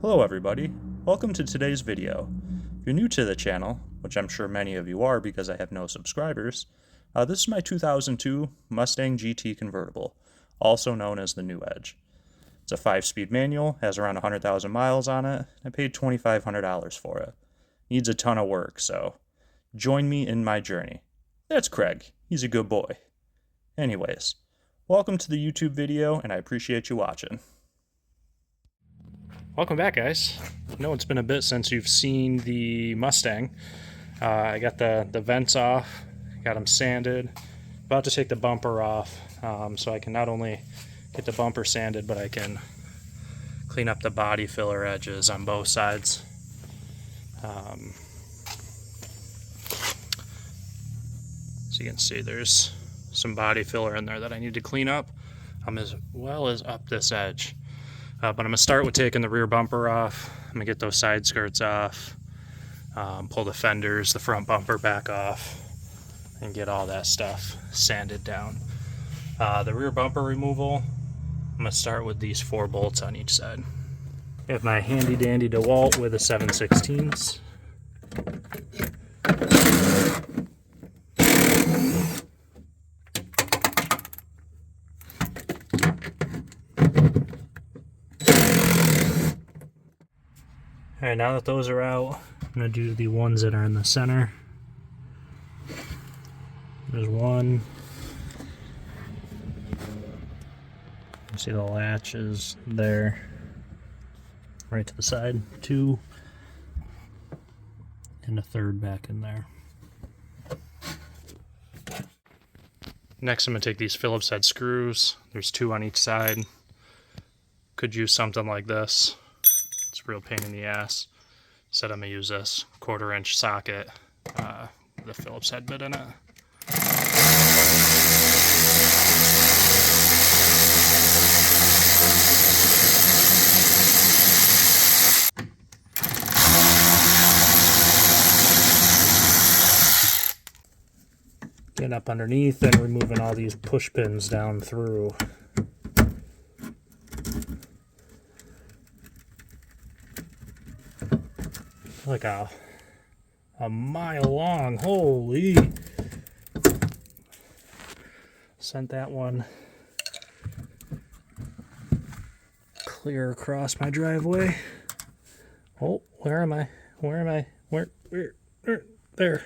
Hello everybody, welcome to today's video. If you're new to the channel, which I'm sure many of you are because I have no subscribers, this is my 2002 Mustang GT convertible, also known as the New Edge. It's a 5-speed manual, has around 100,000 miles on it. I paid $2,500 for it. Needs a ton of work, so join me in my journey. That's Craig, he's a good boy. Anyways, welcome to the YouTube video and I appreciate you watching. Welcome back, guys. I know it's been a bit since you've seen the Mustang. I got the vents off, got them sanded, about to take the bumper off, so I can not only get the bumper sanded, but I can clean up the body filler edges on both sides. So you can see there's some body filler in there that I need to clean up, as well as up this edge. But I'm going to start with taking the rear bumper off. I'm going to get those side skirts off, pull the fenders, the front bumper back off, and get all that stuff sanded down. The rear bumper removal, I'm going to start with these 4 bolts on each side. I have my handy dandy DeWalt with a 7/16. Alright, now that those are out, I'm going to do the ones that are in the center. There's one. You see the latch is there, right to the side. 2, and a 3rd back in there. Next, I'm going to take these Phillips head screws. There's 2 on each side. Could use something like this. It's a real pain in the ass. Instead, I'm going to use this 1/4-inch socket with a Phillips head bit in it. Getting up underneath and removing all these push pins down through. Like a mile long. Holy! Sent that one clear across my driveway. Oh, where am I? Where am I? Where? There.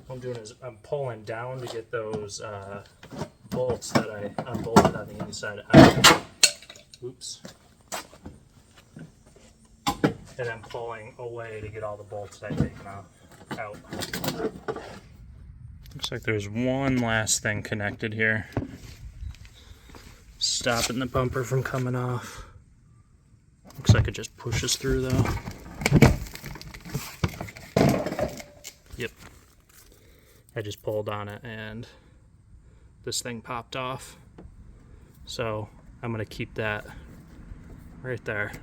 What I'm doing is I'm pulling down to get those bolts that I unbolted on the inside out. Oops. And I'm pulling away to get all the bolts that I've taken off out. Looks like there's one last thing connected here. Stopping the bumper from coming off. Looks like it just pushes through though. Yep. I just pulled on it and this thing popped off. So I'm going to keep that right there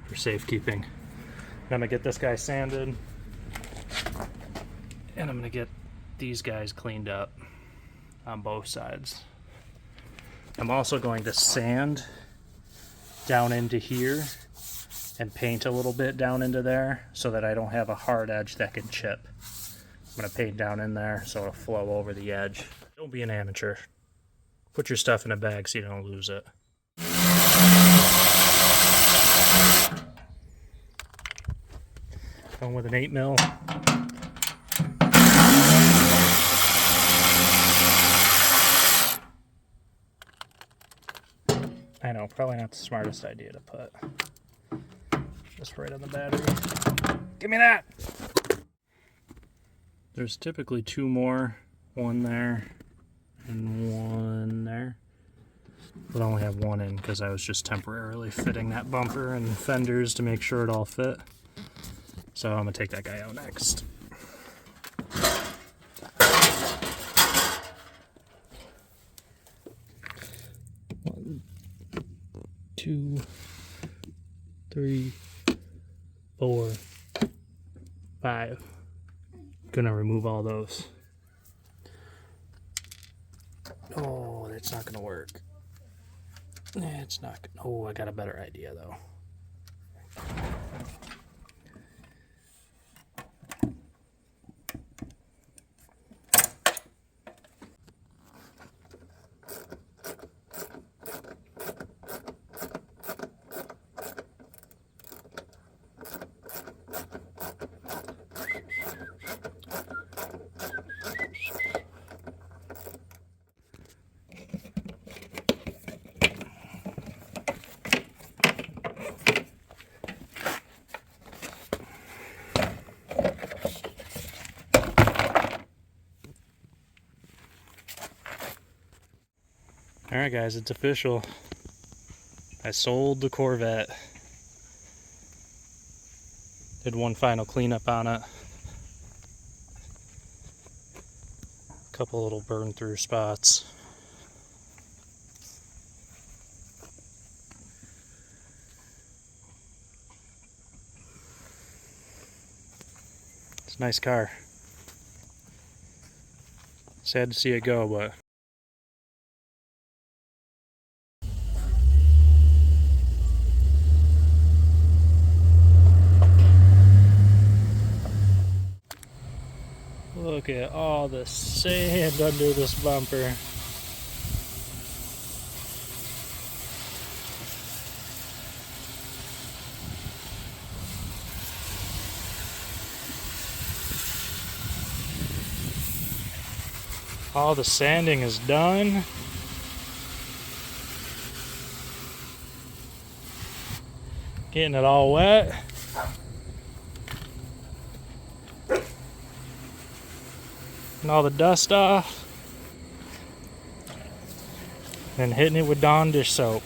for safekeeping. I'm going to get this guy sanded and I'm going to get these guys cleaned up on both sides. I'm also going to sand down into here and paint a little bit down into there so that I don't have a hard edge that can chip. I'm going to paint down in there so it'll flow over the edge. Don't be an amateur. Put your stuff in a bag so you don't lose it. Going with an 8mm. I know, probably not the smartest idea to put just right on the battery. Give me that! There's typically 2 more, one there and one there, but I only have one in because I was just temporarily fitting that bumper and fenders to make sure it all fit. So I'm going to take that guy out next. 1, 2, 3, 4, 5. Gonna remove all those. Oh, that's not gonna work. It's not. Oh, I got a better idea though. Alright guys, it's official. I sold the Corvette. Did one final cleanup on it. A couple little burn through spots. It's a nice car. Sad to see it go, but look at all the sand under this bumper. All the sanding is done. Getting it all wet. And all the dust off. Then hitting it with Dawn dish soap.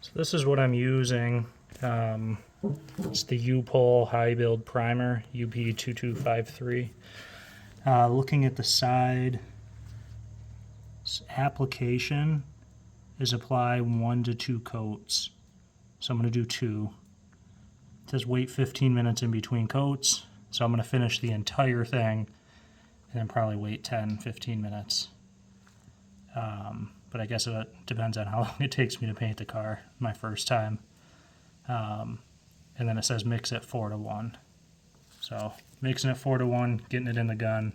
So this is what I'm using. It's the U-Pole High Build Primer, UP2253. Looking at the side, application is apply 1 to 2 coats. So I'm going to do 2. It says wait 15 minutes in between coats. So I'm going to finish the entire thing and then probably wait 10-15 minutes. But I guess it depends on how long it takes me to paint the car my first time. And then it says mix it 4 to 1. So mixing it 4 to 1, getting it in the gun,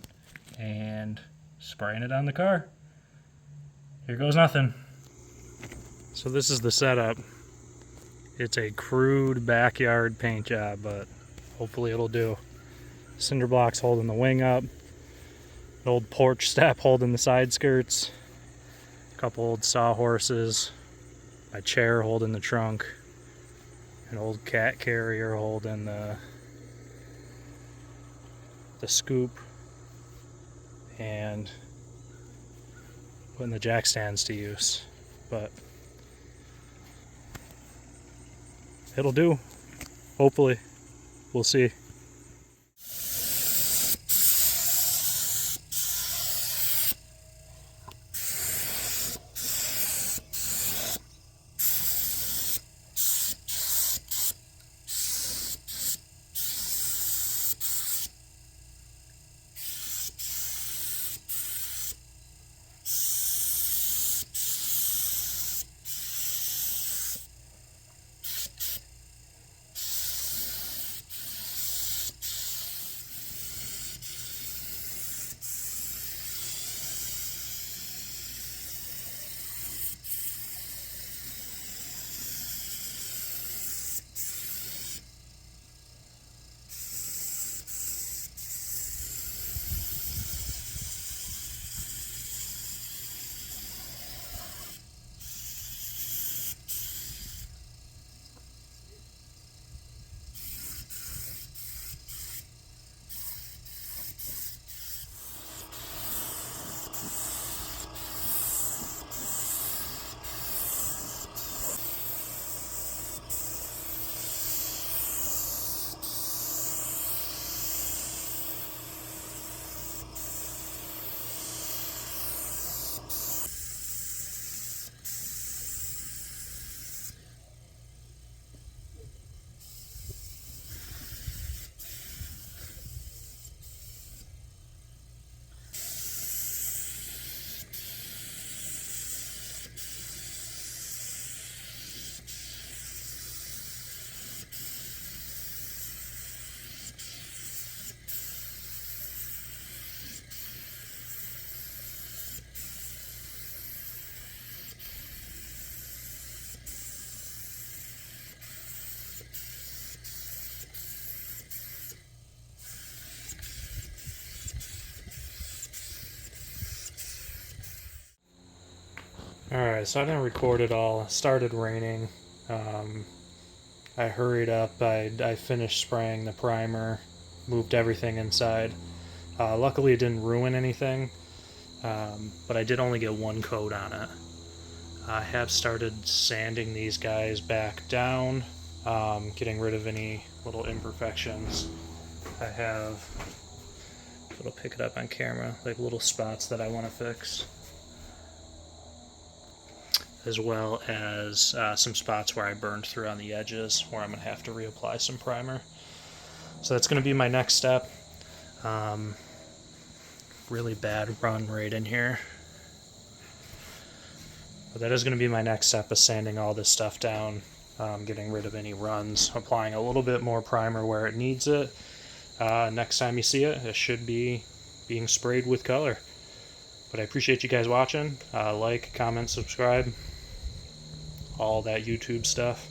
and spraying it on the car. Here goes nothing. So this is the setup. It's a crude backyard paint job, but hopefully it'll do. Cinder blocks holding the wing up, an old porch step holding the side skirts, a couple old sawhorses, my chair holding the trunk, an old cat carrier holding the scoop, and putting the jack stands to use. But it'll do, hopefully. We'll see. Alright, so I didn't record it all. It started raining. I hurried up. I finished spraying the primer, moved everything inside. Luckily, it didn't ruin anything, but I did only get one coat on it. I have started sanding these guys back down, getting rid of any little imperfections. I have, if it'll pick it up on camera, like little spots that I want to fix, as well as some spots where I burned through on the edges where I'm going to have to reapply some primer. So that's going to be my next step. Really bad run right in here. But that is going to be my next step, is sanding all this stuff down, getting rid of any runs, applying a little bit more primer where it needs it. Next time you see it, it should be being sprayed with color. But I appreciate you guys watching. Like, comment, subscribe, all that YouTube stuff.